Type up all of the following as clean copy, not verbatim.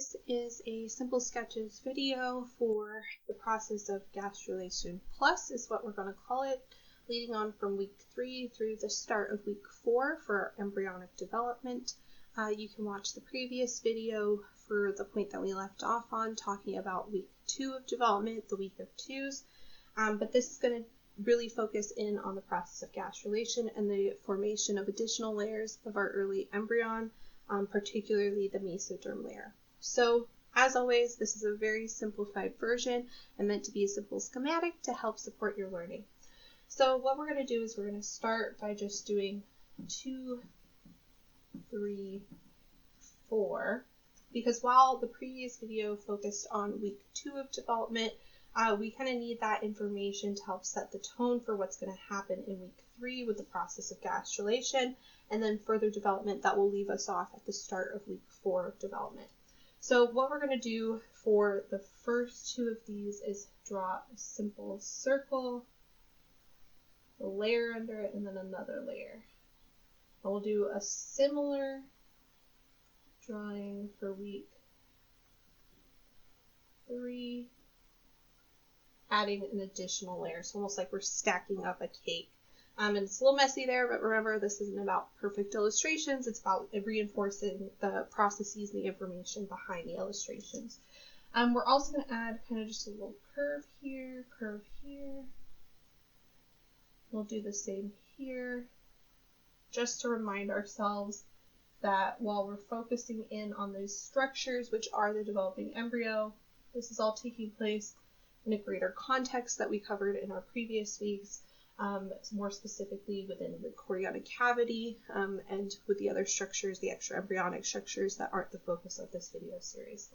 This is a simple sketches video for the process of gastrulation plus is what we're going to call it, leading on from week 3 through the start of week 4 for embryonic development. You can watch the previous video for the point that we left off on, talking about week 2 of development, the week of 2s, but this is going to really focus in on the process of gastrulation and the formation of additional layers of our early embryon, particularly the mesoderm layer. So, as always, this is a very simplified version and meant to be a simple schematic to help support your learning. So what we're going to do is we're going to start by just doing 2, 3, 4, because while the previous video focused on week 2 of development, we kind of need that information to help set the tone for what's going to happen in week 3 with the process of gastrulation, and then further development that will leave us off at the start of week 4 of development. So what we're going to do for the first 2 of these is draw a simple circle, a layer under it, and then another layer. And we'll do a similar drawing for week 3, adding an additional layer. So almost like we're stacking up a cake. And it's a little messy there, but remember, this isn't about perfect illustrations. It's about reinforcing the processes and the information behind the illustrations. We're also going to add kind of just a little curve here, curve here. We'll do the same here, just to remind ourselves that while we're focusing in on those structures, which are the developing embryo, this is all taking place in a greater context that we covered in our previous weeks. More specifically within the chorionic cavity and with the other structures, the extra embryonic structures that aren't the focus of this video series.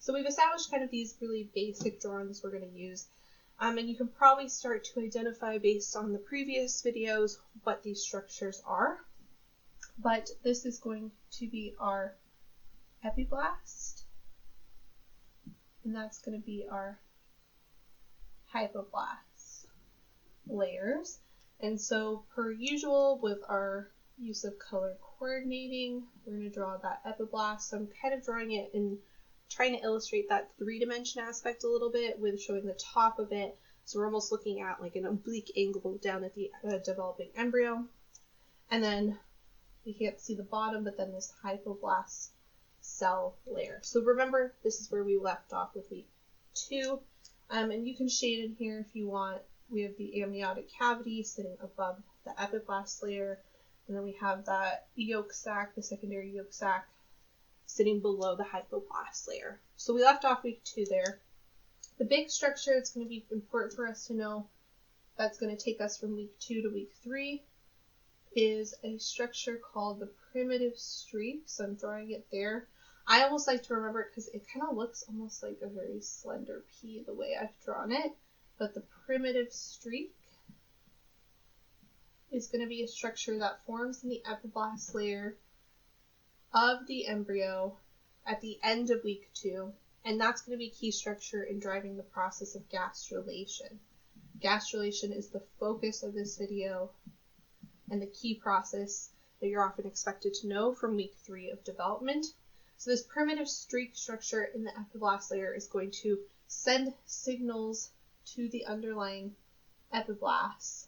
So we've established kind of these really basic drawings we're going to use, and you can probably start to identify based on the previous videos what these structures are. But this is going to be our epiblast, and that's going to be our hypoblast layers. And so per usual with our use of color coordinating, we're going to draw that epiblast. So I'm kind of drawing it and trying to illustrate that 3-dimension aspect a little bit with showing the top of it. So we're almost looking at like an oblique angle down at the developing embryo. And then you can't see the bottom, but then this hypoblast cell layer. So remember, this is where we left off with week 2. And you can shade in here if you want. We have the amniotic cavity sitting above the epiblast layer, and then we have that yolk sac, the secondary yolk sac, sitting below the hypoblast layer. So we left off week 2 there. The big structure that's going to be important for us to know, that's going to take us from week 2 to week 3, is a structure called the primitive streak. So I'm drawing it there. I almost like to remember it because it kind of looks almost like a very slender pea the way I've drawn it. But the primitive streak is going to be a structure that forms in the epiblast layer of the embryo at the end of week 2, and that's going to be a key structure in driving the process of gastrulation. Gastrulation is the focus of this video and the key process that you're often expected to know from week 3 of development. So this primitive streak structure in the epiblast layer is going to send signals to the underlying epiblast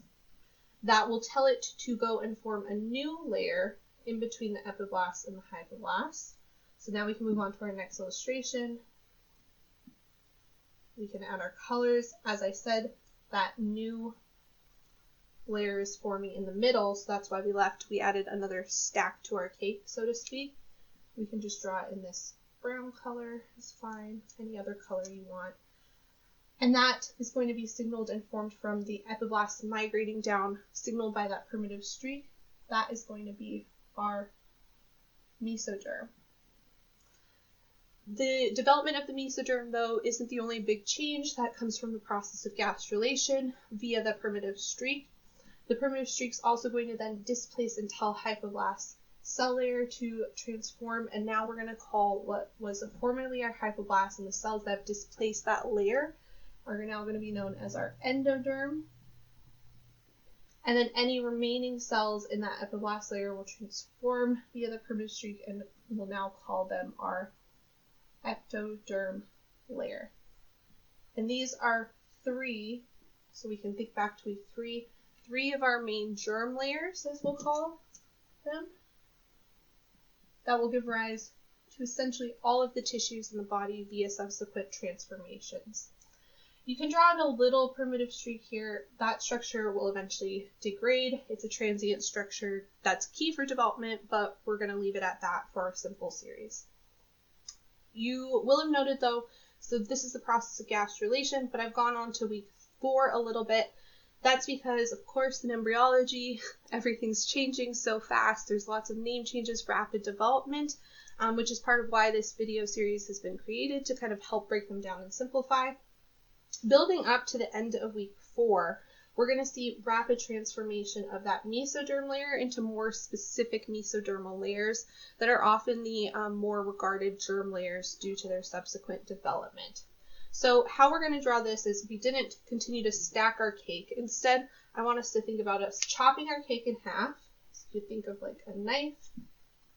that will tell it to go and form a new layer in between the epiblast and the hypoblast. So now we can move on to our next illustration. We can add our colors. As I said, that new layer is forming in the middle, so that's why we added another stack to our cake, so to speak. We can just draw it in this brown color, is fine, any other color you want. And that is going to be signaled and formed from the epiblast migrating down, signaled by that primitive streak. That is going to be our mesoderm. The development of the mesoderm, though, isn't the only big change that comes from the process of gastrulation via the primitive streak. The primitive streak is also going to then displace and tell hypoblast cell layer to transform, and now we're going to call what was formerly our hypoblast and the cells that have displaced that layer are now going to be known as our endoderm. And then any remaining cells in that epiblast layer will transform via the primitive streak, and we'll now call them our ectoderm layer. And these are three, so we can think back to three of our main germ layers, as we'll call them, that will give rise to essentially all of the tissues in the body via subsequent transformations. You can draw in a little primitive streak here. That structure will eventually degrade. It's a transient structure that's key for development, but we're going to leave it at that for our simple series. You will have noted though, so this is the process of gastrulation, but I've gone on to week 4 a little bit. That's because, of course, in embryology, everything's changing so fast. There's lots of name changes, rapid development, which is part of why this video series has been created, to kind of help break them down and simplify. Building up to the end of week 4, we're going to see rapid transformation of that mesoderm layer into more specific mesodermal layers that are often the more regarded germ layers due to their subsequent development. So how we're going to draw this is we didn't continue to stack our cake. Instead, I want us to think about us chopping our cake in half. So you think of like a knife,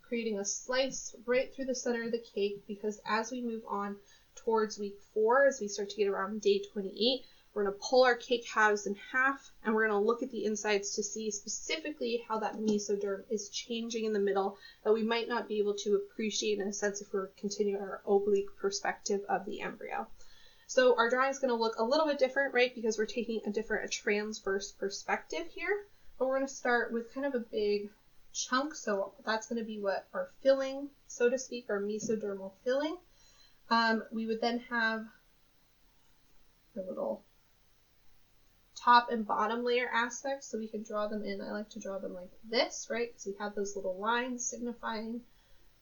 creating a slice right through the center of the cake, because as we move on towards week 4, as we start to get around day 28, we're going to pull our cake halves in half, and we're going to look at the insides to see specifically how that mesoderm is changing in the middle that we might not be able to appreciate in a sense if we're continuing our oblique perspective of the embryo. So our drawing is going to look a little bit different, right, because we're taking a transverse perspective here, but we're going to start with kind of a big chunk. So that's going to be what our filling, so to speak, our mesodermal filling. We would then have the little top and bottom layer aspects, so we can draw them in. I like to draw them like this, right, because we have those little lines signifying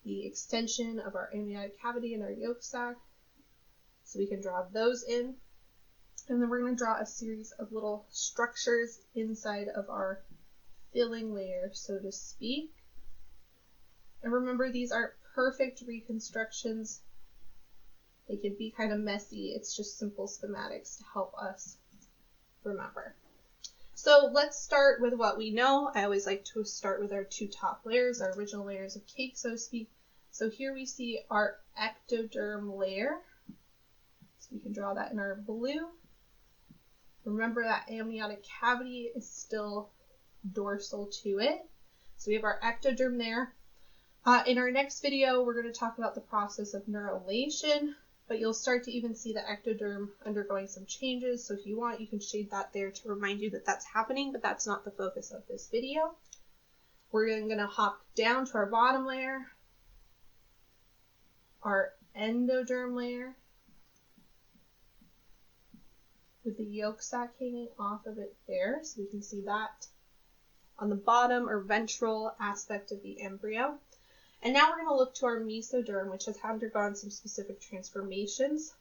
the extension of our amniotic cavity and our yolk sac. So we can draw those in, and then we're going to draw a series of little structures inside of our filling layer, so to speak. And remember, these aren't perfect reconstructions. They can be kind of messy. It's just simple schematics to help us remember. So let's start with what we know. I always like to start with our 2 top layers, our original layers of cake, so to speak. So here we see our ectoderm layer. So we can draw that in our blue. Remember that amniotic cavity is still dorsal to it. So we have our ectoderm there. In our next video, we're going to talk about the process of neurulation, but you'll start to even see the ectoderm undergoing some changes. So if you want, you can shade that there to remind you that that's happening, but that's not the focus of this video. We're then going to hop down to our bottom layer, our endoderm layer, with the yolk sac hanging off of it there, so we can see that on the bottom or ventral aspect of the embryo. And now we're going to look to our mesoderm, which has undergone some specific transformations.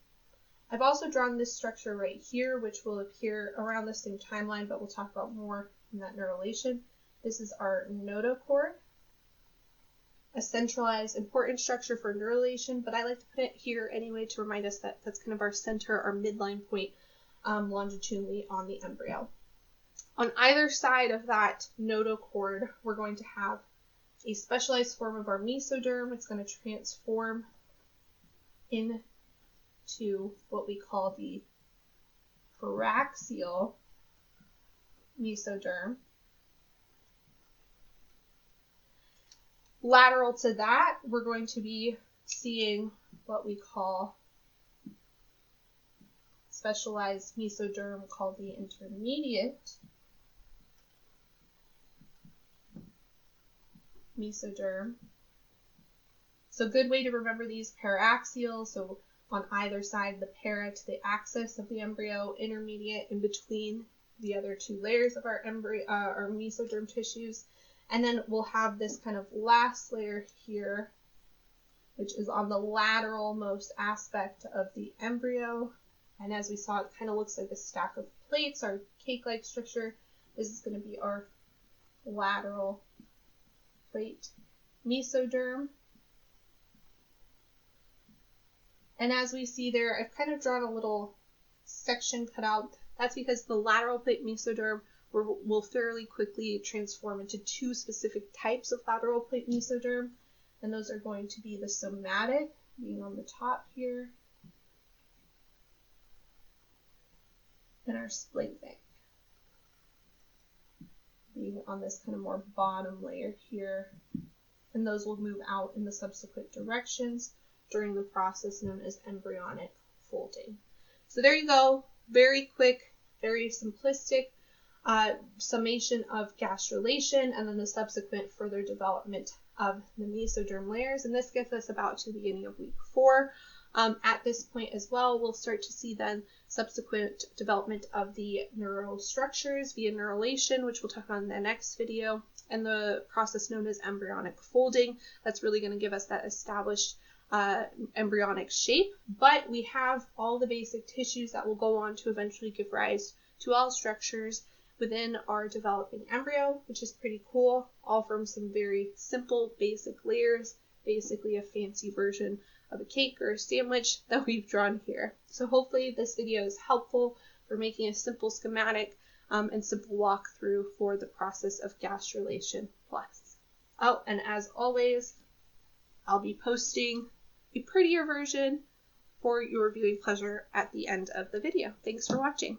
I've also drawn this structure right here, which will appear around the same timeline, but we'll talk about more in that neurulation. This is our notochord, a centralized important structure for neurulation, but I like to put it here anyway to remind us that that's kind of our center, our midline point, longitudinally on the embryo. On either side of that notochord, we're going to have a specialized form of our mesoderm. It's going to transform into what we call the paraxial mesoderm. Lateral to that, we're going to be seeing what we call specialized mesoderm called the intermediate mesoderm. So good way to remember these: paraxial, so on either side, the para to the axis of the embryo, intermediate in between the other 2 layers of our embryo, our mesoderm tissues, and then we'll have this kind of last layer here, which is on the lateral most aspect of the embryo. And as we saw, it kind of looks like a stack of plates, our cake-like structure. This is going to be our lateral plate mesoderm. And as we see there, I've kind of drawn a little section cut out. That's because the lateral plate mesoderm will fairly quickly transform into 2 specific types of lateral plate mesoderm, and those are going to be the somatic being on the top here, and our splayfic being on this kind of more bottom layer here, and those will move out in the subsequent directions during the process known as embryonic folding. So there you go, very quick, very simplistic summation of gastrulation and then the subsequent further development of the mesoderm layers, and this gets us about to the beginning of week 4. At this point as well, we'll start to see then subsequent development of the neural structures via neurulation, which we'll talk on in the next video, and the process known as embryonic folding. That's really going to give us that established embryonic shape, but we have all the basic tissues that will go on to eventually give rise to all structures within our developing embryo, which is pretty cool, all from some very simple basic layers, basically a fancy version of a cake or a sandwich that we've drawn here. So hopefully this video is helpful for making a simple schematic and simple walkthrough for the process of gastrulation plus. Oh, and as always, I'll be posting a prettier version for your viewing pleasure at the end of the video. Thanks for watching.